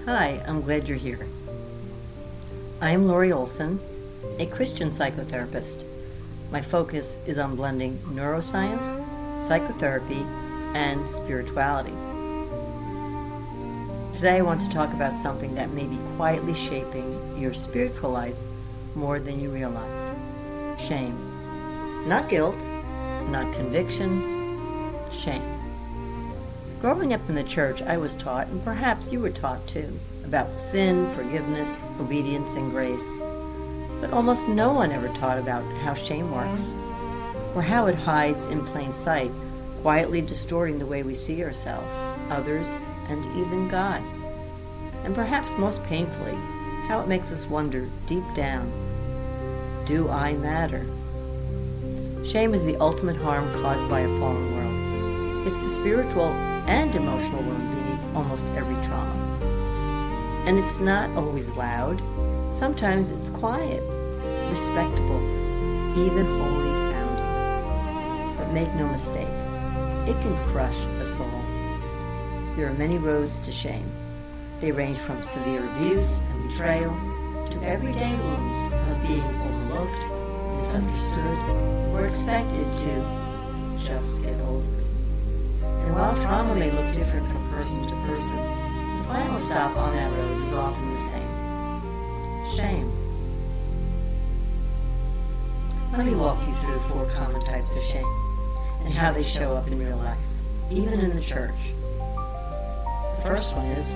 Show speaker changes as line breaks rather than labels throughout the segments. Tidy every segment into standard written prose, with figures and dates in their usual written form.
Hi, I'm glad you're here. I am Lori Olson, a Christian psychotherapist. My focus is on blending neuroscience, psychotherapy, and spirituality. Today I want to talk about something that may be quietly shaping your spiritual life more than you realize. Shame. Not guilt, not conviction, shame. Growing up in the church, I was taught, and perhaps you were taught too, about sin, forgiveness, obedience, and grace. But almost no one ever taught about how shame works, or how it hides in plain sight, quietly distorting the way we see ourselves, others, and even God. And perhaps most painfully, how it makes us wonder deep down, do I matter? Shame is the ultimate harm caused by a fallen world. It's the spiritual and emotional wound beneath almost every trauma. And it's not always loud. Sometimes it's quiet, respectable, even holy sounding. But make no mistake, it can crush a soul. There are many roads to shame. They range from severe abuse and betrayal to everyday wounds of being overlooked, misunderstood, or expected to just get over. And while trauma may look different from person to person, the final stop on that road is often the same. Shame. Let me walk you through 4 common types of shame and how they show up in real life, even in the church. The first one is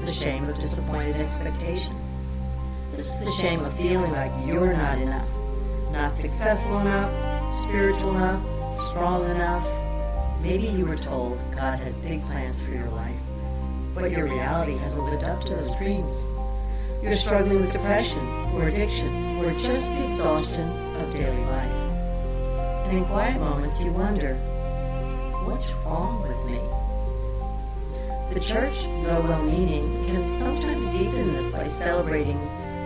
the shame of disappointed expectation. This is the shame of feeling like you're not enough, not successful enough, spiritual enough, strong enough. Maybe you were told God has big plans for your life, but your reality hasn't lived up to those dreams. You're struggling with depression or addiction or just the exhaustion of daily life. And in quiet moments you wonder, what's wrong with me? The church, though well-meaning, can sometimes deepen this by celebrating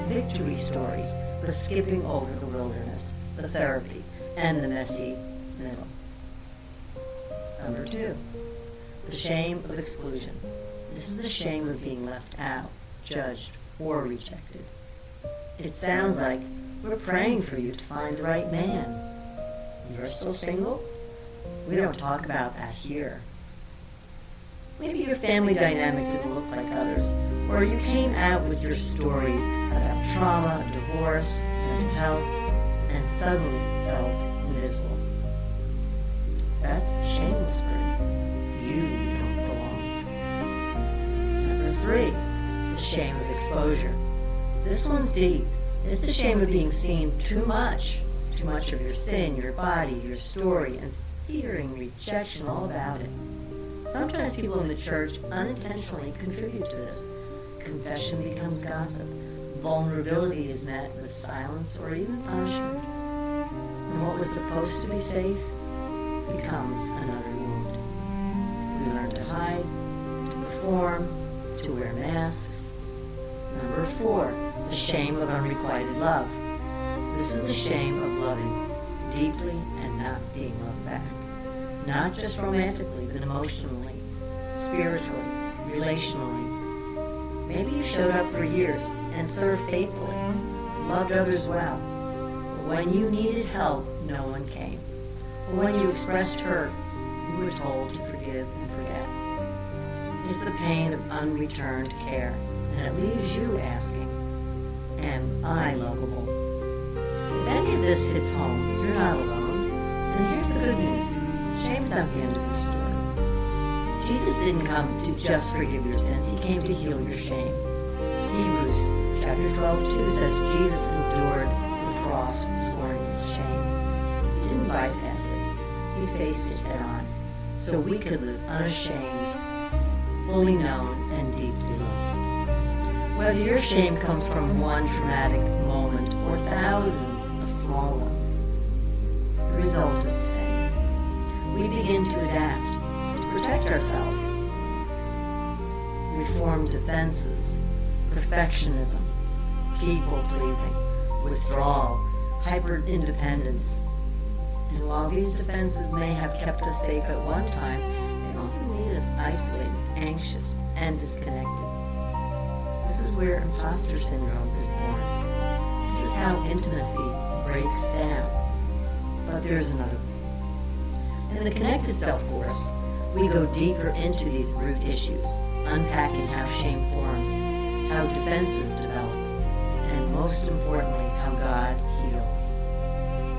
victory stories, but skipping over the wilderness, the therapy, and the messy middle. Number 2, the shame of exclusion. This is the shame of being left out, judged, or rejected. It sounds like we're praying for you to find the right man. You're still single? We don't talk about that here. Maybe your family dynamic didn't look like others, or you came out with your story about trauma, divorce, mental health, and suddenly felt invisible. That's shame whispering. You don't belong. Number 3, the shame of exposure. This one's deep. It's the shame of being seen too much of your sin, your body, your story, and fearing rejection all about it. Sometimes people in the church unintentionally contribute to this. Confession becomes gossip. Vulnerability is met with silence or even punishment. And what was supposed to be safe becomes another wound. We learn to hide, to perform, to wear masks. Number 4, the shame of unrequited love. This is the shame of loving deeply and not being loved back. Not just romantically, but emotionally, spiritually, relationally. Maybe you showed up for years and served faithfully, loved others well, but when you needed help, no one came. When you expressed hurt, you were told to forgive and forget. It's the pain of unreturned care, and it leaves you asking, am I lovable? If any of this hits home, you're not alone. And here's the good news. Shame's not the end of your story. Jesus didn't come to just forgive your sins. He came to heal your shame. Hebrews chapter 12:2 says Jesus endured the cross, scorning his shame. He didn't bypass it. He faced it head on, so we could live unashamed, fully known, and deeply loved. Whether your shame comes from one traumatic moment or thousands of small ones, the result is the same. We begin to adapt, to protect ourselves. We form defenses, perfectionism, people-pleasing, withdrawal, hyper-independence. And while these defenses may have kept us safe at one time, they often leave us isolated, anxious, and disconnected. is where imposter syndrome is born. This is how intimacy breaks down. But there's another way. In the Connected Self course, we go deeper into these root issues, unpacking how shame forms, how defenses develop, and most importantly, how God heals.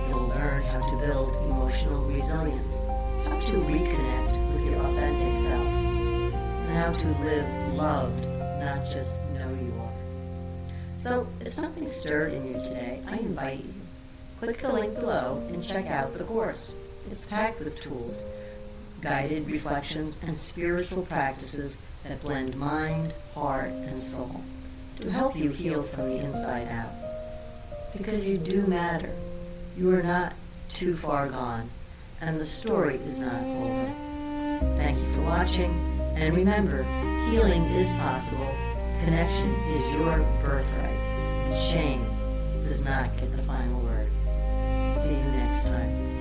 You'll learn how to build emotional resilience, how to reconnect with your authentic self, and how to live loved, not just know you are. So, if something stirred in you today, I invite you. Click the link below and check out the course. It's packed with tools, guided reflections, and spiritual practices that blend mind, heart, and soul to help you heal from the inside out. Because you do matter. You are not too far gone, and the story is not over. Thank you for watching, and remember, healing is possible, connection is your birthright, and shame does not get the final word. See you next time.